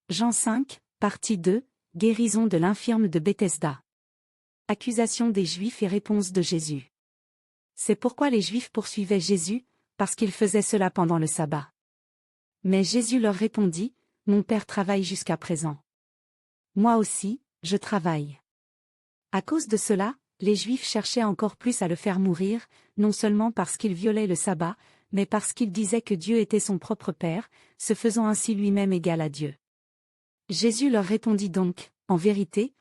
Jean 5, partie 2, guérison de l'infirme de Bethesda. Accusation des Juifs et réponse de Jésus. C'est pourquoi les Juifs poursuivaient Jésus, parce qu'il faisait cela pendant le sabbat. Mais Jésus leur répondit, « Mon Père travaille jusqu'à présent. Moi aussi, je travaille. » À cause de cela, les Juifs cherchaient encore plus à le faire mourir, non seulement parce qu'il violait le sabbat, mais parce qu'il disait que Dieu était son propre Père, se faisant ainsi lui-même égal à Dieu. Jésus leur répondit donc, « en vérité,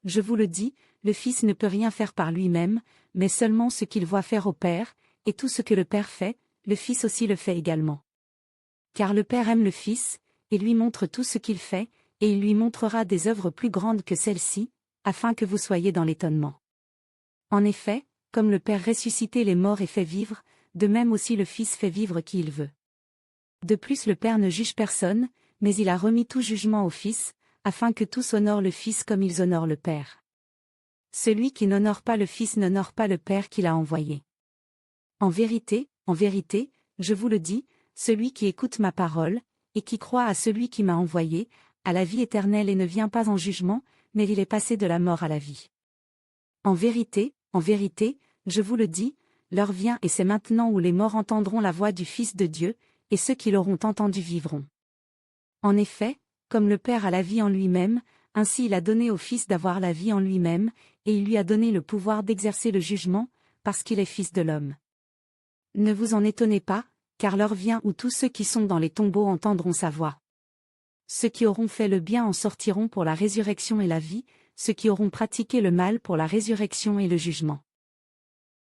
je vous le dis, le Fils ne peut rien faire par lui-même, mais seulement ce qu'il voit faire au Père, et tout ce que le Père fait, le Fils aussi le fait également. Car le Père aime le Fils, et lui montre tout ce qu'il fait, et il lui montrera des œuvres plus grandes que celles-ci, afin que vous soyez dans l'étonnement. En effet, comme le Père ressuscite les morts et fait vivre, de même aussi le Fils fait vivre qui il veut. De plus le Père ne juge personne, mais il a remis tout jugement au Fils, afin que tous honorent le Fils comme ils honorent le Père. Celui qui n'honore pas le Fils n'honore pas le Père qui l'a envoyé. En vérité, je vous le dis, celui qui écoute ma parole, et qui croit à celui qui m'a envoyé, a la vie éternelle et ne vient pas en jugement, mais il est passé de la mort à la vie. En vérité, je vous le dis, l'heure vient et c'est maintenant où les morts entendront la voix du Fils de Dieu, et ceux qui l'auront entendu vivront. En effet, comme le Père a la vie en lui-même, ainsi il a donné au Fils d'avoir la vie en lui-même, et il lui a donné le pouvoir d'exercer le jugement, parce qu'il est Fils de l'homme. Ne vous en étonnez pas, car l'heure vient où tous ceux qui sont dans les tombeaux entendront sa voix. Ceux qui auront fait le bien en sortiront pour la résurrection et la vie, ceux qui auront pratiqué le mal pour la résurrection et le jugement.